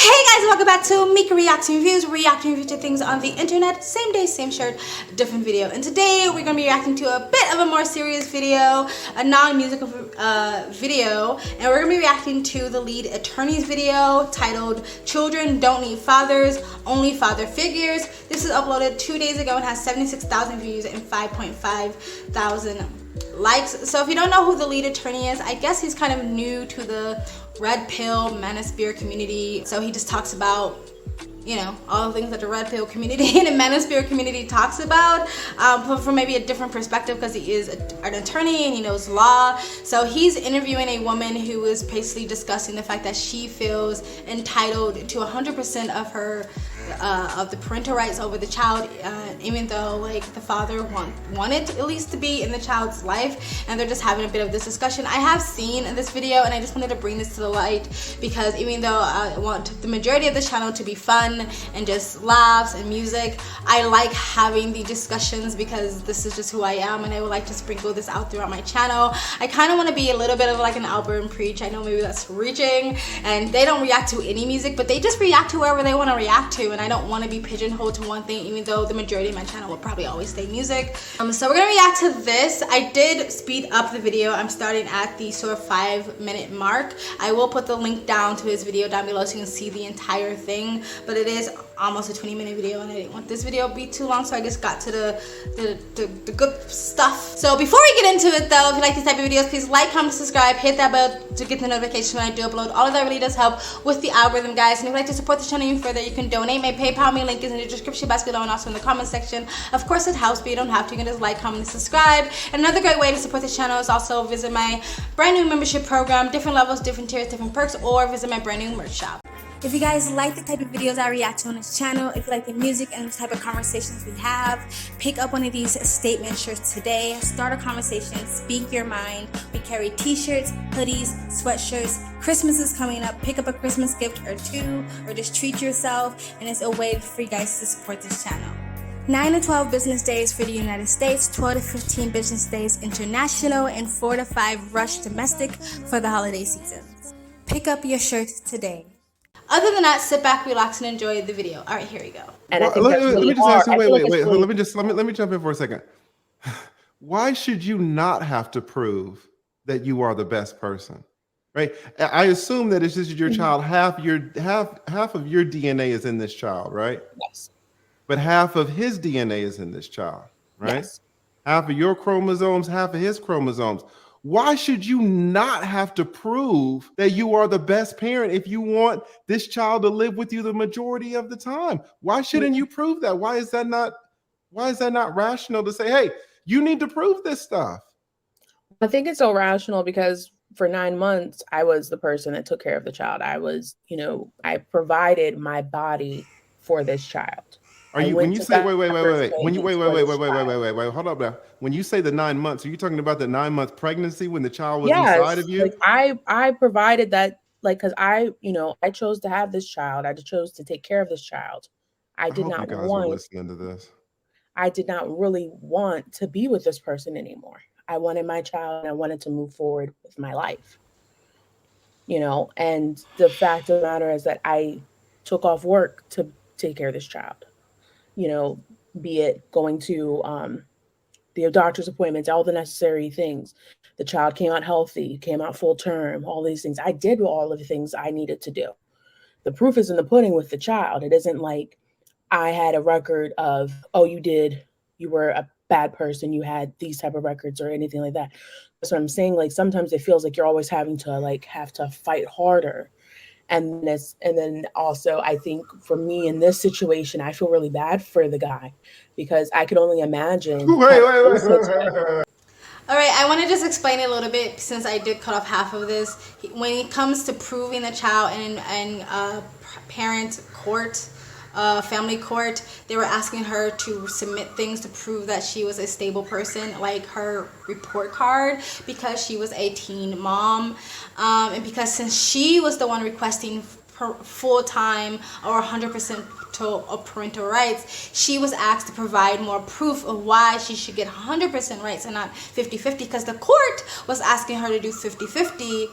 Hey guys, welcome back to Mika Reacting Reviews to things on the internet. Same day, same shirt, different video. And today we're going to be reacting to a bit of a more serious video, a non-musical video. And we're going to be reacting to the lead attorney's video titled Children Don't Need Fathers, Only Father Figures. This is uploaded 2 days ago and has 76,000 views and 5.5 thousand likes. So if you don't know who the lead attorney is, I guess he's kind of new to the red pill manosphere community. So he just talks about, you know, all the things that the red pill community and the manosphere community talks about, but from maybe a different perspective, because he is an attorney and he knows law. So he's interviewing a woman who is basically discussing the fact that she feels entitled to 100% of her of the parental rights over the child, even though like the father wanted at least to be in the child's life. And they're just having a bit of this discussion. I have seen this video and I just wanted to bring this to the light because even though I want the majority of the channel to be fun and just laughs and music, I like having the discussions because this is just who I am, and I would like to sprinkle this out throughout my channel. I kind of want to be a little bit of like an Albert and Preach. I know maybe that's reaching, and they don't react to any music, but they just react to wherever they want to react to, and I don't want to be pigeonholed to one thing, even though the majority of my channel will probably always stay music. So we're gonna react to this. I did speed up the video. I'm starting at the sort of 5-minute mark. I will put the link down to his video down below so you can see the entire thing, but it is almost a 20-minute video and I didn't want this video to be too long, so I just got to the good stuff. So before we get into it though, if you like these type of videos, please like, comment, subscribe, hit that bell to get the notification when I do upload. All of that really does help with the algorithm, guys. And if you'd like to support the channel even further, you can donate. My PayPal link is in the description box below and also in the comment section. Of course it helps, but you don't have to. You can just like, comment, and subscribe. And another great way to support the channel is also visit my brand new membership program, different levels, different tiers, different perks, or visit my brand new merch shop. If you guys like the type of videos I react to on this channel, if you like the music and the type of conversations we have, pick up one of these statement shirts today. Start a conversation, speak your mind. We carry t-shirts, hoodies, sweatshirts. Christmas is coming up. Pick up a Christmas gift or two, or just treat yourself, and it's a way for you guys to support this channel. 9 to 12 business days for the United States, 12 to 15 business days international, and 4 to 5 rush domestic for the holiday season. Pick up your shirt today. Other than that, sit back, relax, and enjoy the video. All right, here we go. And well, let me just ask you, wait. Let me jump in for a second. Why should you not have to prove that you are the best person, right? I assume that it's just your child. Half of your DNA is in this child, right? Yes. But half of his DNA is in this child, right? Yes. Half of your chromosomes, half of his chromosomes. Why should you not have to prove that you are the best parent if you want this child to live with you the majority of the time? Why shouldn't you prove that? Why is that not rational to say, hey, you need to prove this stuff? I think it's so rational because for 9 months, I was the person that took care of the child. I was, I provided my body for this child. When you say hold up now. When you say the 9 months, are you talking about the 9-month pregnancy when the child was inside of you? Like I provided that, like, because I chose to have this child. I chose to take care of this child. I did not want listening to this. I did not really want to be with this person anymore. I wanted my child and I wanted to move forward with my life. And the fact of the matter is that I took off work to take care of this child. Be it going to the doctor's appointments, all the necessary things. The child came out healthy, came out full term, all these things. I did all of the things I needed to do. The proof is in the pudding with the child. It isn't like I had a record of, oh, you were a bad person, you had these type of records or anything like that. That's what I'm saying. Like, sometimes it feels like you're always having to fight harder. And then also, I think for me in this situation, I feel really bad for the guy because I could only imagine. Wait. All right, I want to just explain it a little bit since I did cut off half of this. When it comes to proving the child in parent court, family court, they were asking her to submit things to prove that she was a stable person, like her report card, because she was a teen mom, and because since she was the one requesting full-time or 100% of parental rights, she was asked to provide more proof of why she should get 100% rights and not 50-50, because the court was asking her to do 50-50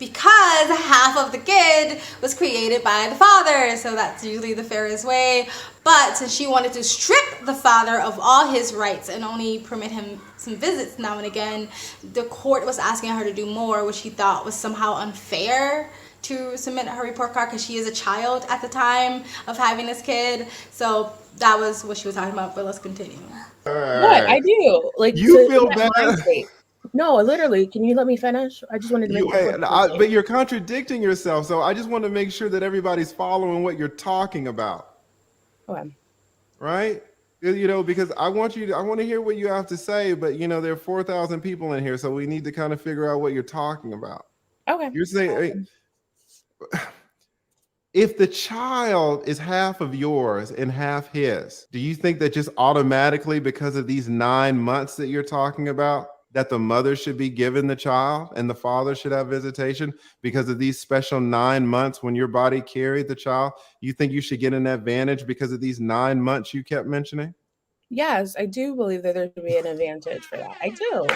because half of the kid was created by the father, so that's usually the fairest way. But since she wanted to strip the father of all his rights and only permit him some visits now and again, the court was asking her to do more, which she thought was somehow unfair to submit her report card because she is a child at the time of having this kid. So that was what she was talking about, but let's continue. What I do, like, You feel bad. mind state. No, literally. Can you let me finish? I just wanted to make but you're contradicting yourself. So I just want to make sure that everybody's following what you're talking about. Okay. Right? You know, because I want to hear what you have to say, but you know, there are 4,000 people in here, so we need to kind of figure out what you're talking about. Okay. You're saying if the child is half of yours and half his, do you think that just automatically, because of these 9 months that you're talking about, that the mother should be given the child and the father should have visitation because of these special 9 months when your body carried the child? You think you should get an advantage because of these 9 months you kept mentioning? Yes, I do believe that there should be an advantage for that. I do.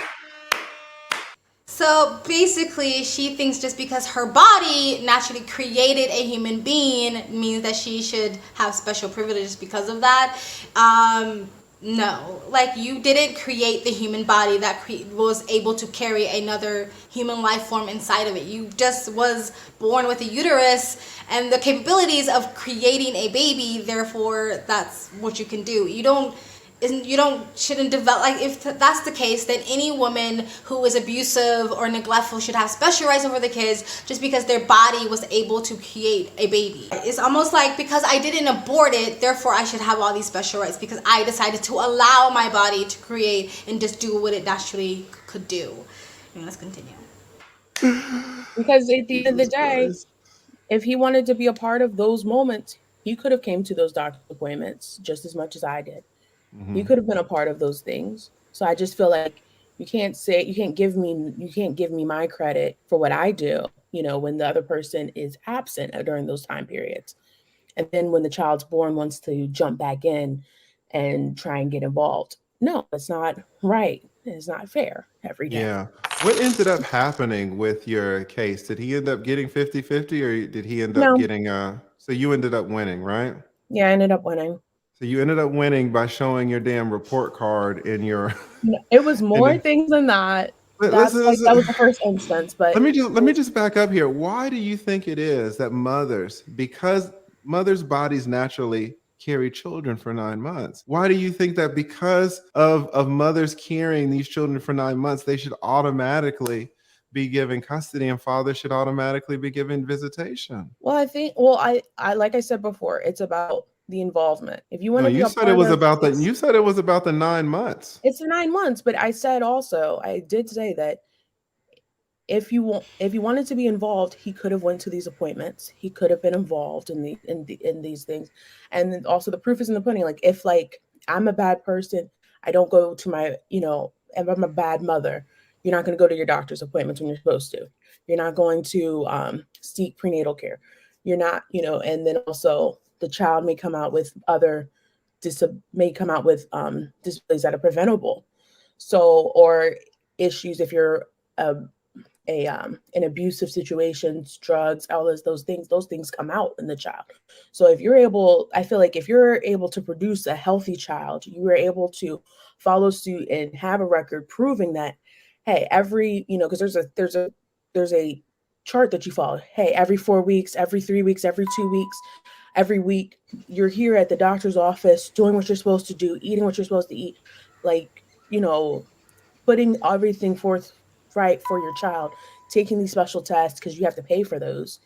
So basically, she thinks just because her body naturally created a human being means that she should have special privileges because of that. No, like, you didn't create the human body that was able to carry another human life form inside of it. You just was born with a uterus and the capabilities of creating a baby. Therefore, that's what you can do. Shouldn't develop, like, if that's the case, then any woman who is abusive or neglectful should have special rights over the kids just because their body was able to create a baby. It's almost like, because I didn't abort it, therefore I should have all these special rights because I decided to allow my body to create and just do what it naturally could do. Let's continue. Because at the end of the day, if he wanted to be a part of those moments, he could have came to those doctor's appointments just as much as I did. He could have been a part of those things. So I just feel like you can't give me my credit for what I do, you know, when the other person is absent during those time periods. And then when the child's born, wants to jump back in and try and get involved. No, it's not right. It's not fair every day. Yeah. What ended up happening with your case? Did he end up getting 50-50 or did he end up getting so you ended up winning, right? Yeah, I ended up winning. So you ended up winning by showing your damn report card in your. It was more things than that. That was the first instance. But let me just back up here. Why do you think it is that because mothers' bodies naturally carry children for 9 months? Why do you think that because of mothers carrying these children for 9 months, they should automatically be given custody and fathers should automatically be given visitation? Well, I like I said before, it's about the involvement. If you want to, you said it was about the 9 months. It's the 9 months, but I did say that if you wanted to be involved, he could have went to these appointments. He could have been involved in these things, and then also the proof is in the pudding. Like, if I'm a bad person, I don't go to my, if I'm a bad mother, you're not going to go to your doctor's appointments when you're supposed to. You're not going to seek prenatal care. You're not, and then also the child may come out with disabilities that are preventable. So, or issues if you're in abusive situations, drugs, all those things come out in the child. So I feel like if you're able to produce a healthy child, you were able to follow suit and have a record proving that, hey, because there's a chart that you follow. Hey, every 4 weeks, every 3 weeks, every 2 weeks, every week, you're here at the doctor's office doing what you're supposed to do, eating what you're supposed to eat, putting everything forth right for your child, taking these special tests because you have to pay for those,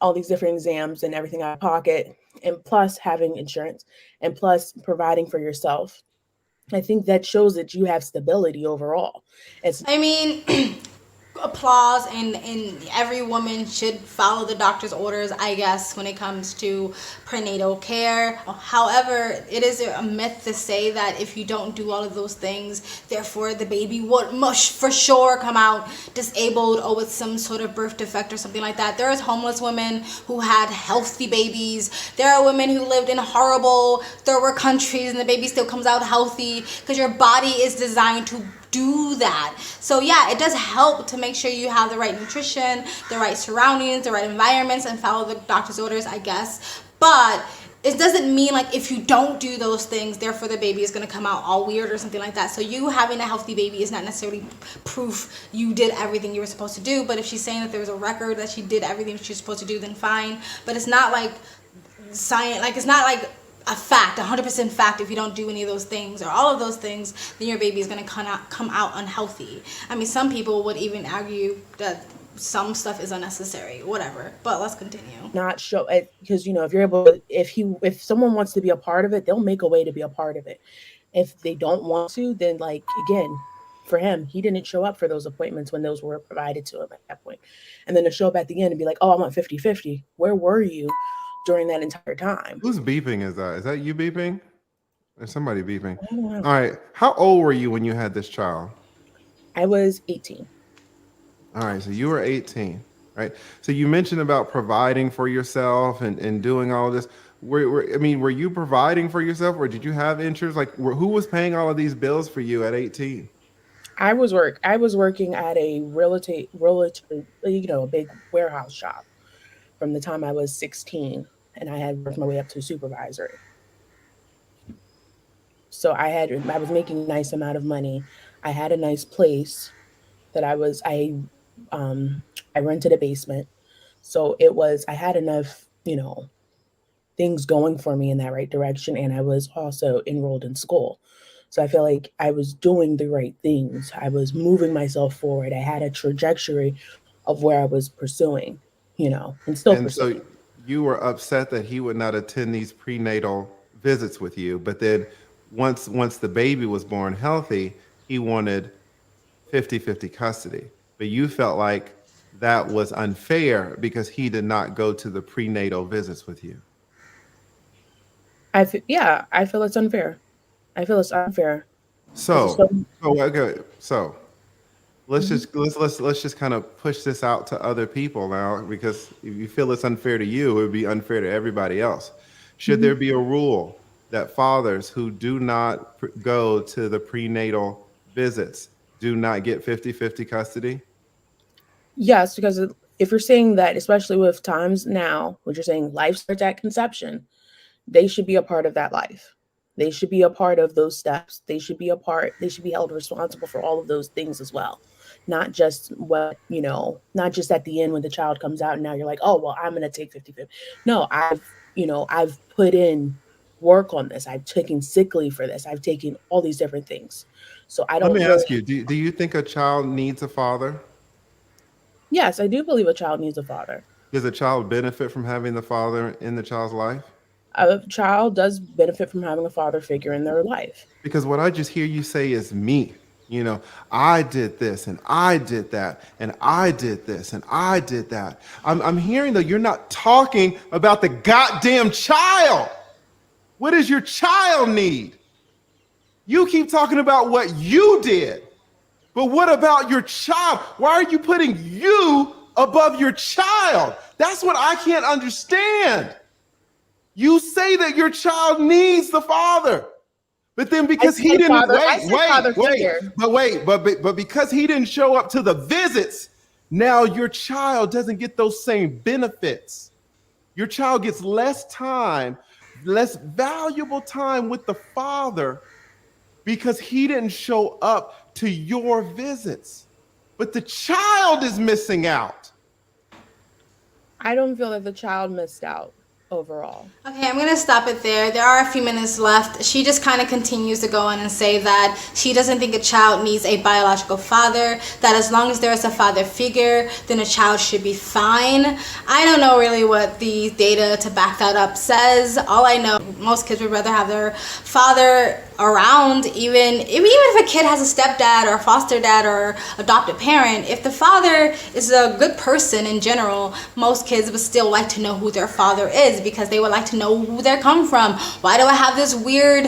all these different exams and everything out of pocket, and plus having insurance, and plus providing for yourself. I think that shows that you have stability overall. Applause, and every woman should follow the doctor's orders, I guess, when it comes to prenatal care. However, it is a myth to say that if you don't do all of those things, therefore the baby would for sure come out disabled or with some sort of birth defect or something like that. There is homeless women who had healthy babies. There are women who lived in horrible third world countries and the baby still comes out healthy, because your body is designed to do that. So yeah, it does help to make sure you have the right nutrition, the right surroundings, the right environments, and follow the doctor's orders, I guess. But it doesn't mean like if you don't do those things, therefore the baby is going to come out all weird or something like that. So you having a healthy baby is not necessarily proof you did everything you were supposed to do. But if she's saying that there was a record that she did everything she was supposed to do, then fine. But it's not like science, like it's not like a fact, 100% fact. If you don't do any of those things or all of those things, then your baby is going to come out unhealthy. I mean, some people would even argue that some stuff is unnecessary, whatever. But let's continue. Not show it, because if you're able to, if someone wants to be a part of it, they'll make a way to be a part of it. If they don't want to, then like again, for him, he didn't show up for those appointments when those were provided to him at that point. And then to show up at the end and be like, oh, I want 50-50. Where were you during that entire time? Who's beeping? Is that you beeping? Or somebody beeping? I don't know. All right. How old were you when you had this child? I was 18. All right, so you were 18, right? So you mentioned about providing for yourself and doing all of this. Were you providing for yourself, or did you have insurance? Like, who was paying all of these bills for you at 18? I was working at a realtor, a big warehouse shop from the time I was 16, and I had worked my way up to supervisory. So I was making a nice amount of money. I had a nice place that I rented a basement. So I had enough, things going for me in that right direction. And I was also enrolled in school. So I feel like I was doing the right things. I was moving myself forward. I had a trajectory of where I was pursuing, and still pursuing. So you were upset that he would not attend these prenatal visits with you. But then once the baby was born healthy, he wanted 50-50 custody. But you felt like that was unfair because he did not go to the prenatal visits with you. I feel it's unfair. So let's just kind of push this out to other people now, because if you feel it's unfair to you, it would be unfair to everybody else. Should there be a rule that fathers who do not go to the prenatal visits do not get 50-50 custody? Yes, because if you're saying that, especially with times now, what you're saying, life starts at conception, they should be a part of that life. They should be a part of those steps. They should be held responsible for all of those things as well. Not just not just at the end when the child comes out and now you're like, oh, well, I'm going to take 50-50. No, I've put in work on this. I've taken sick leave for this. I've taken all these different things. So I don't. Let me ask you, do you think a child needs a father? Yes, I do believe a child needs a father. Does a child benefit from having the father in the child's life? A child does benefit from having a father figure in their life. Because what I just hear you say is me. I did this and I did that and I did this and I did that. I'm hearing that you're not talking about the goddamn child. What does your child need? You keep talking about what you did, but what about your child? Why are you putting you above your child? That's what I can't understand. You say that your child needs the father, but then because he didn't but because he didn't show up to the visits, now your child doesn't get those same benefits. Your child gets less valuable time with the father because he didn't show up to your visits, but the child is missing out. I don't feel that the child missed out overall. Okay, I'm gonna stop it there. There are a few minutes left. She just kind of continues to go on and say that she doesn't think a child needs a biological father, that as long as there is a father figure, then a child should be fine. I don't know really what the data to back that up says. All I know, most kids would rather have their father around, even if a kid has a stepdad or a foster dad or adopted parent. If the father is a good person in general, most kids would still like to know who their father is, because they would like to know who they come from. Why do I have this weird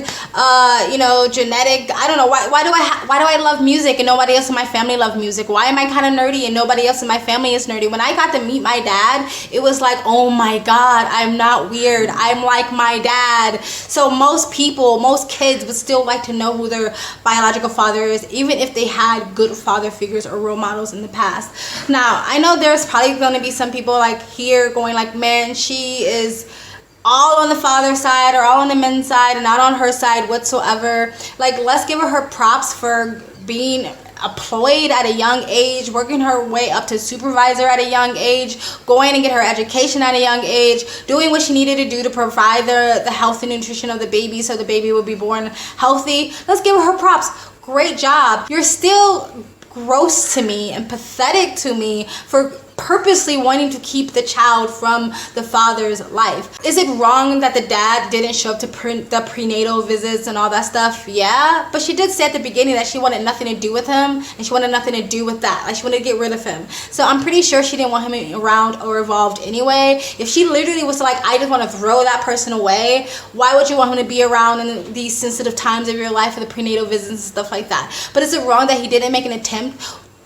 genetic, I don't know, why do I love music and nobody else in my family loves music? Why am I kind of nerdy and nobody else in my family is nerdy? When I got to meet my dad, it was like, oh my god, I'm not weird, I'm like my dad. So most kids would still like to know who their biological father is, even if they had good father figures or role models in the past. Now, I know there's probably going to be some people like here going like, man, she is all on the father's side or all on the men's side and not on her side whatsoever. Like, let's give her props for being employed at a young age, working her way up to supervisor at a young age, going and get her education at a young age, doing what she needed to do to provide the health and nutrition of the baby so the baby will be born healthy. Let's give her props. Great job. You're still gross to me and pathetic to me for purposely wanting to keep the child from the father's life. Is it wrong that the dad didn't show up to the prenatal visits and all that stuff? Yeah, but she did say at the beginning that she wanted nothing to do with him, and she wanted nothing to do with that. Like, she wanted to get rid of him. So I'm pretty sure she didn't want him around or involved anyway. If she literally was like, I just want to throw that person away, why would you want him to be around in these sensitive times of your life for the prenatal visits and stuff like that? But is it wrong that he didn't make an attempt?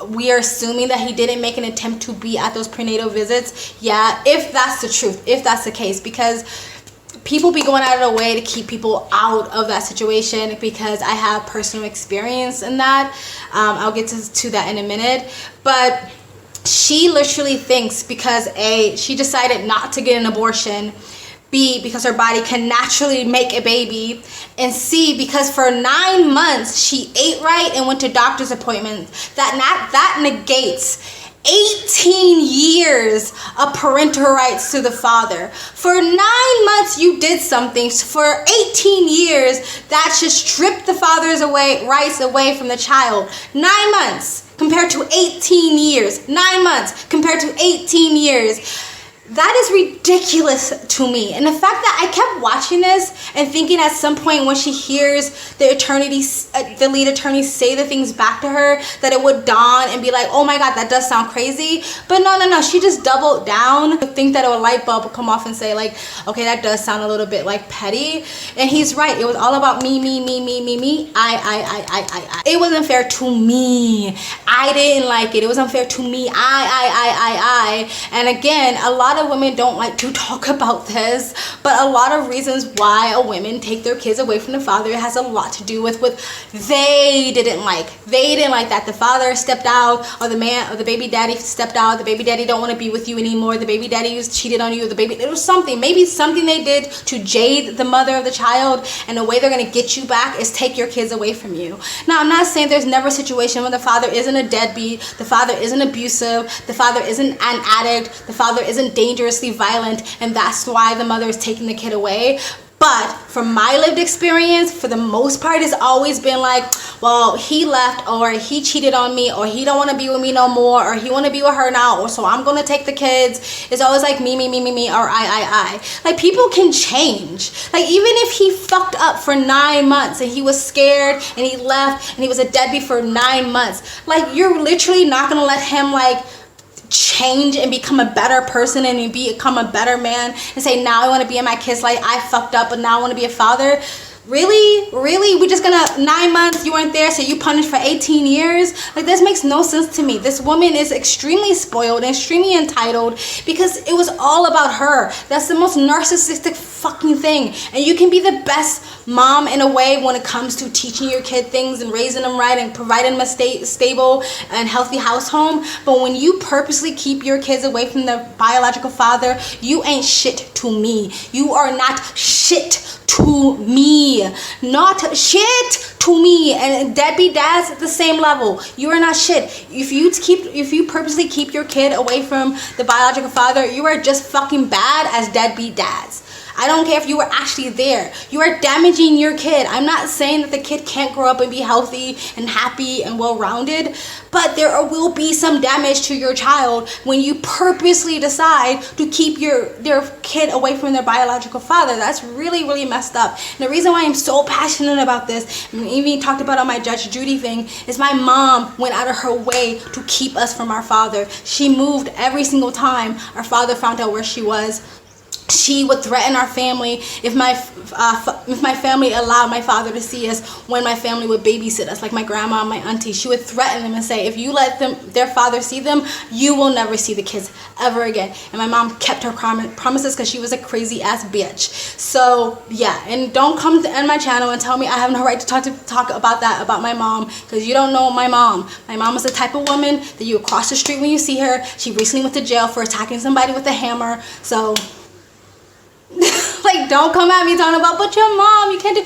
We are assuming that he didn't make an attempt to be at those prenatal visits. Yeah, if that's the truth, if that's the case, because people be going out of their way to keep people out of that situation, because I have personal experience in that. I'll get to that in a minute. But she literally thinks because A, she decided not to get an abortion, B, because her body can naturally make a baby, and C, because for 9 months she ate right and went to doctor's appointments, that negates 18 years of parental rights to the father. For 9 months you did something. For 18 years, that should strip the father's rights away from the child. 9 months compared to 18 years. 9 months compared to 18 years. That is ridiculous to me. And the fact that I kept watching this and thinking at some point when she hears the lead attorney say the things back to her, that it would dawn and be like, oh my God, that does sound crazy. But no, she just doubled down. I think that a light bulb would come off and say like, okay, that does sound a little bit like petty. And he's right. It was all about me. I. It wasn't fair to me. I didn't like it. It was unfair to me. I. And again, a lot of women don't like to talk about this, but a lot of reasons why women take their kids away from the father has a lot to do with what they didn't like. They didn't like that the father stepped out, or the man or the baby daddy stepped out. The baby daddy don't want to be with you anymore. The baby daddy was cheated on you. It was something, maybe something they did to jade the mother of the child, and the way they're going to get you back is take your kids away from you. Now, I'm not saying there's never a situation where the father isn't a deadbeat, the father isn't abusive, the father isn't an addict, the father isn't dangerously violent, and that's why the mother is taking the kid away. But from my lived experience, for the most part, it's always been like, well, he left, or he cheated on me, or he don't want to be with me no more, or he want to be with her now, or so I'm going to take the kids. It's always like me, or I. Like, people can change. Like, even if he fucked up for 9 months and he was scared and he left and he was a deadbeat for 9 months, like, you're literally not going to let him, like, change and become a better person and become a better man and say, now I want to be in my kids' life. I fucked up, but now I want to be a father. Really? We just gonna 9 months you weren't there, so you punished for 18 years? Like, this makes no sense to me. This woman is extremely spoiled and extremely entitled because it was all about her. That's the most narcissistic fucking thing. And you can be the best mom in a way when it comes to teaching your kid things and raising them right and providing them a stable and healthy house home. But when you purposely keep your kids away from their biological father, you ain't shit to me. You are not shit to me. Not shit to me. And deadbeat dads at the same level. You are not shit. If you purposely keep your kid away from the biological father, you are just fucking bad as deadbeat dads. I don't care if you were actually there. You are damaging your kid. I'm not saying that the kid can't grow up and be healthy and happy and well-rounded, but there will be some damage to your child when you purposely decide to keep their kid away from their biological father. That's really, really messed up. And the reason why I'm so passionate about this, and even talked about on my Judge Judy thing, is my mom went out of her way to keep us from our father. She moved every single time our father found out where she was. She would threaten our family if my family allowed my father to see us when my family would babysit us, like my grandma and my auntie. She would threaten them and say, if you let their father see them, you will never see the kids ever again. And my mom kept her promises because she was a crazy ass bitch. So yeah, and don't come to my channel and tell me I have no right to talk about that about my mom, because you don't know my mom. My mom is the type of woman that you cross the street when you see her. She recently went to jail for attacking somebody with a hammer. So like, don't come at me talking about, but your mom, you can't do.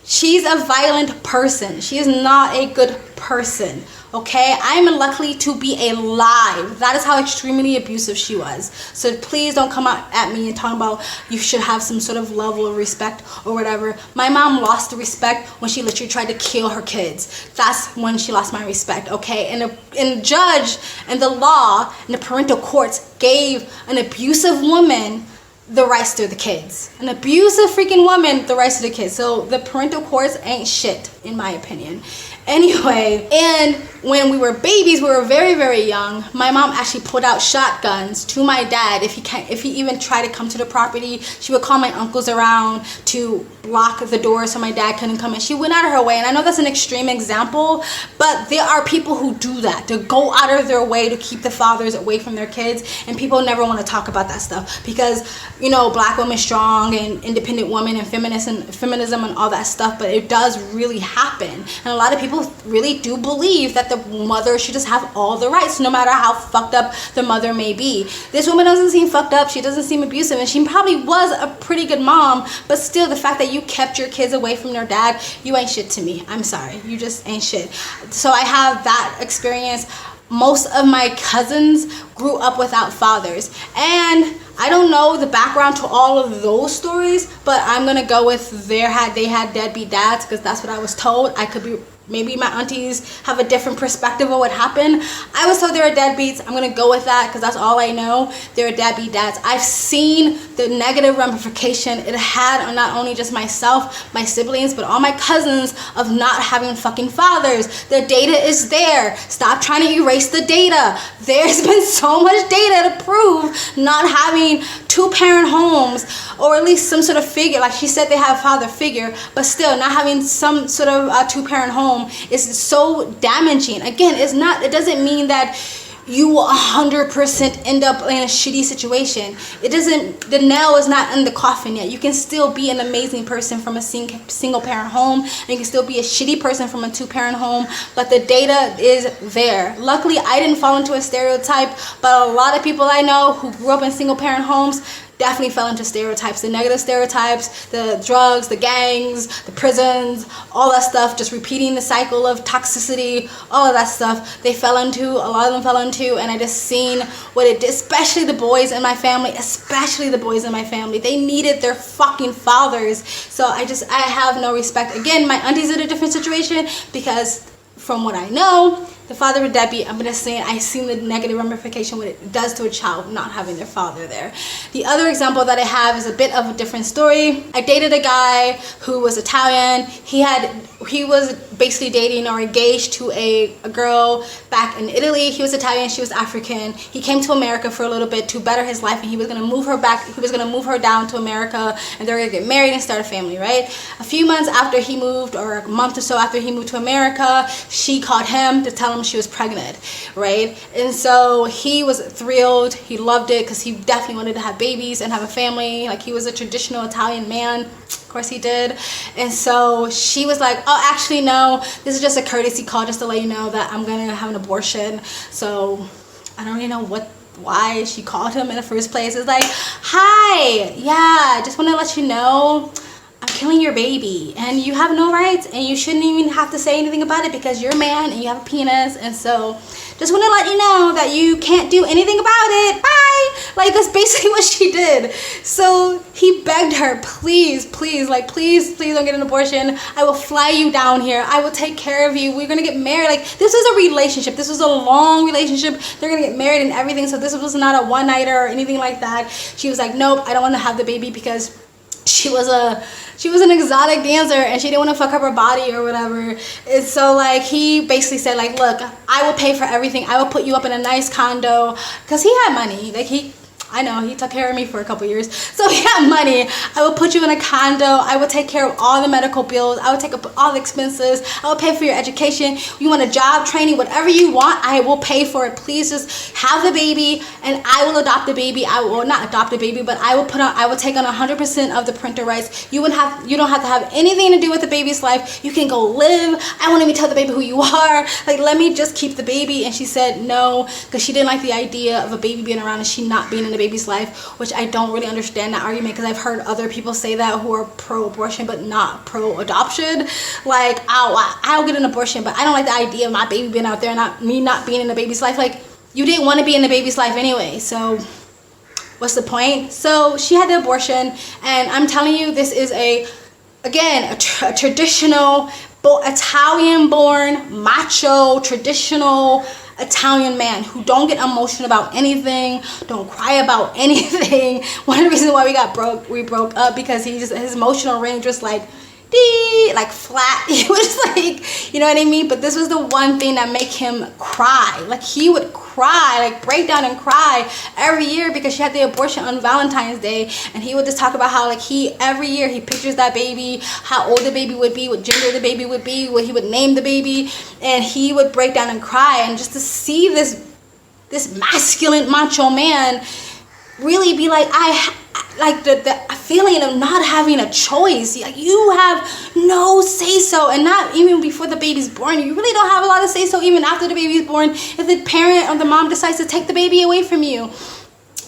She's a violent person. She is not a good person. Okay, I'm lucky to be alive. That is how extremely abusive she was. So please don't come out at me and talk about you should have some sort of level of respect or whatever. My mom lost the respect when she literally tried to kill her kids. That's when she lost my respect. Okay, and the judge and the law and the parental courts gave an abusive woman the rights to the kids. An abusive freaking woman the rights to the kids. So the parental courts ain't shit, in my opinion. Anyway, and when we were babies, we were very, very young, my mom actually pulled out shotguns to my dad. If he even tried to come to the property, she would call my uncles around to block the door so my dad couldn't come in. She went out of her way, and I know that's an extreme example, but there are people who do that, to go out of their way to keep the fathers away from their kids, and people never want to talk about that stuff because, you know, black women strong and independent women and feminism and all that stuff, but it does really happen. And a lot of people really do believe that the mother should just have all the rights, no matter how fucked up the mother may be. This woman doesn't seem fucked up, she doesn't seem abusive, and she probably was a pretty good mom, but still, the fact that you kept your kids away from their dad, you ain't shit to me. I'm sorry, you just ain't shit. So I have that experience. Most of my cousins grew up without fathers, and I don't know the background to all of those stories, but I'm gonna go with they had deadbeat dads, because that's what I was told. I could be, maybe my aunties have a different perspective of what happened. I was told they were deadbeats. I'm gonna go with that because that's all I know. They're deadbeat dads. I've seen the negative ramification it had on not only just myself, my siblings, but all my cousins of not having fucking fathers. The data is there. Stop trying to erase the data. There's been so much data to prove not having two-parent homes, or at least some sort of figure. Like she said, they have a father figure, but still not having some sort of two-parent home is so damaging. Again, it doesn't mean that you will 100% end up in a shitty situation. The nail is not in the coffin yet. You can still be an amazing person from a single parent home, and you can still be a shitty person from a two-parent home, but the data is there. Luckily, I didn't fall into a stereotype, but a lot of people I know who grew up in single parent homes definitely fell into stereotypes, the negative stereotypes, the drugs, the gangs, the prisons, all that stuff, just repeating the cycle of toxicity, all of that stuff a lot of them fell into, and I just seen what it did, especially the boys in my family, they needed their fucking fathers. So I have no respect. Again, my auntie's in a different situation because from what I know, the father would deadbeat. I'm just saying I've seen the negative ramification what it does to a child not having their father there. The other example that I have is a bit of a different story. I dated a guy who was Italian. He was basically dating or engaged to a girl back in Italy. He was Italian, she was African. He came to America for a little bit to better his life, and he was gonna move her back. He was gonna move her down to America, and they were gonna get married and start a family, right? A few months after he moved, or a month or so after he moved to America, she called him to tell him she was pregnant, right? And so he was thrilled. He loved it because he definitely wanted to have babies and have a family. Like, he was a traditional Italian man. Of course he did. And so she was like, oh, actually no, this is just a courtesy call just to let you know that I'm gonna have an abortion. So I don't really know why she called him in the first place. It's like, hi, yeah, just want to let you know I'm killing your baby, and you have no rights, and you shouldn't even have to say anything about it because you're a man and you have a penis, and so just want to let you know that you can't do anything about it. Bye. Like, that's basically what she did. So he begged her, please, please, like, please don't get an abortion. I will fly you down here. I will take care of you. We're gonna get married. Like, this was a relationship. This was a long relationship. They're gonna get married and everything. So this was not a one-nighter or anything like that. She was like, nope, I don't want to have the baby because she was an exotic dancer and she didn't want to fuck up her body or whatever. And so, like, he basically said, like, look, I will pay for everything. I will put you up in a nice condo, because he had money. Like, I know, he took care of me for a couple years. So he had money. I would put you in a condo. I would take care of all the medical bills. I would take up all the expenses. I would pay for your education. You want a job, training, whatever you want, I will pay for it. Please just have the baby and I will adopt the baby. I will not adopt the baby, but I will take on 100% of the parental rights. You don't have to have anything to do with the baby's life. You can go live. I won't even tell the baby who you are. Like, let me just keep the baby. And she said no, because she didn't like the idea of a baby being around and she not being in the baby's life, which I don't really understand that argument, because I've heard other people say that who are pro-abortion but not pro-adoption. Like, I'll get an abortion, but I don't like the idea of my baby being out there and me not being in the baby's life. Like, you didn't want to be in the baby's life anyway, so what's the point? So she had the abortion, and I'm telling you, this is a traditional Italian-born, macho, traditional Italian man who don't get emotional about anything, don't cry about anything. One of the reasons why we broke up, because his emotional range was like flat. He was like, you know what I mean? But this was the one thing that made him cry. Like, he would cry, like break down and cry every year because she had the abortion on Valentine's Day, and he would just talk about how, like, every year he pictures that baby, how old the baby would be, what gender the baby would be, what he would name the baby, and he would break down and cry. And just to see this masculine macho man really be like, the feeling of not having a choice. Like, you have no say so, and not even before the baby's born. You really don't have a lot of say so even after the baby's born, if the parent or the mom decides to take the baby away from you.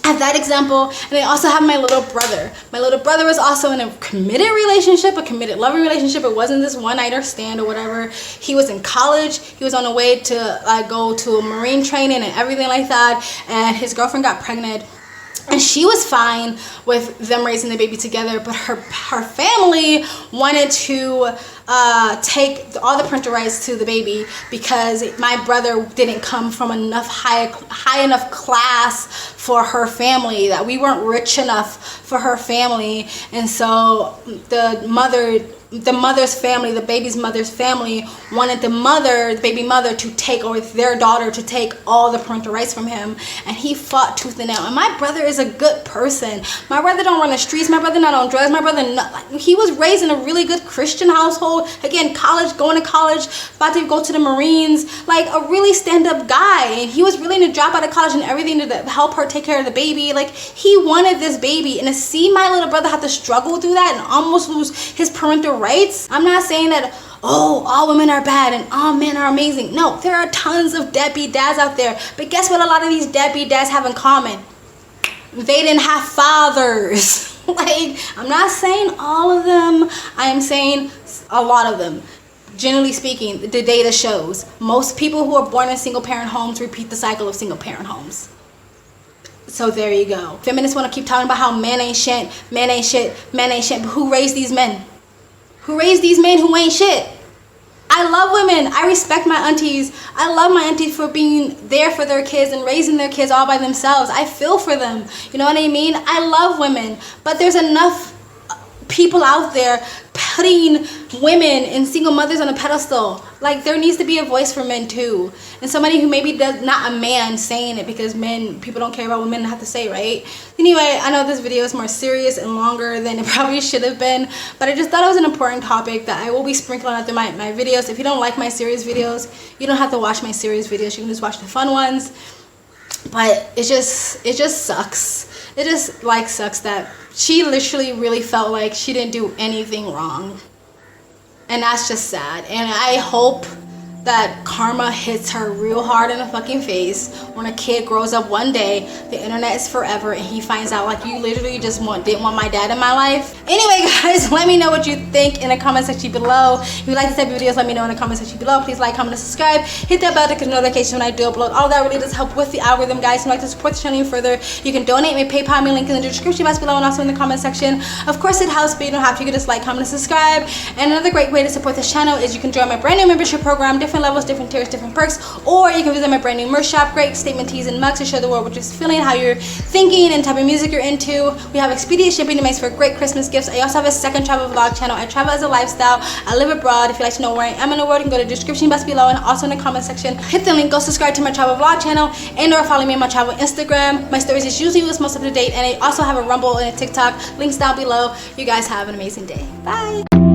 I have that example, and I also have my little brother. My little brother was also in a committed relationship, a committed loving relationship. It wasn't this one-nighter stand or whatever. He was in college. He was on the way to go to a Marine training and everything like that, and his girlfriend got pregnant. And she was fine with them raising the baby together, but her family wanted to take all the parental rights to the baby because my brother didn't come from enough high enough class for her family, that we weren't rich enough for her family. And so the mother's family, the baby's mother's family, wanted the baby mother to take, or their daughter to take, all the parental rights from him. And he fought tooth and nail. And my brother is a good person. My brother don't run the streets. My brother not on drugs. My brother he was raised in a really good Christian household. Again, going to college, about to go to the Marines, like a really stand-up guy. And he was willing to drop out of college and everything to help her take care of the baby. Like, he wanted this baby. And to see my little brother have to struggle through that and almost lose his parental rights. I'm not saying that, oh, all women are bad and all men are amazing. No, there are tons of deadbeat dads out there. But guess what a lot of these deadbeat dads have in common? They didn't have fathers. Like, I'm not saying all of them. I am saying a lot of them. Generally speaking, the data shows most people who are born in single parent homes repeat the cycle of single parent homes. So there you go. Feminists want to keep talking about how men ain't shit, men ain't shit, men ain't shit. But who raised these men? Who raised these men who ain't shit? I love women. I respect my aunties. I love my aunties for being there for their kids and raising their kids all by themselves. I feel for them. You know what I mean? I love women. But there's enough people out there putting women and single mothers on a pedestal. Like, there needs to be a voice for men too, and somebody who maybe does not a man saying it, because people don't care about what men have to say, right? Anyway, I know this video is more serious and longer than it probably should have been, but I just thought it was an important topic that I will be sprinkling out through my videos. If you don't like my serious videos, you don't have to watch my serious videos. You can just watch the fun ones. But it just sucks. It just sucks that she literally really felt like she didn't do anything wrong. And that's just sad. And I hope that karma hits her real hard in the fucking face when a kid grows up one day, the internet is forever, and he finds out, like, you literally just didn't want my dad in my life. Anyway, guys, let me know what you think in the comment section below. If you like this type of videos, let me know in the comment section below. Please like, comment, and subscribe. Hit that bell to get notifications when I do upload. All that really does help with the algorithm, guys. If you'd like to support the channel even further, you can donate. My PayPal, my link in the description box below and also in the comment section. Of course, it helps, but you don't have to. You can just like, comment, and subscribe. And another great way to support this channel is you can join my brand new membership program. Different different levels, different tiers, different perks. Or you can visit my brand new merch shop, great statement tees and mugs to show the world what you're feeling, how you're thinking, and type of music you're into. We have expedient shipping to make for great Christmas gifts. I also have a second travel vlog channel. I travel as a lifestyle. I live abroad. If you'd like to know where I am in the world, you can go to the description box below and also in the comment section. Hit the link, go subscribe to my travel vlog channel, and or follow me on my travel Instagram. My stories is usually what's most up to date, and I also have a Rumble and a TikTok. Links down below. You guys have an amazing day. Bye.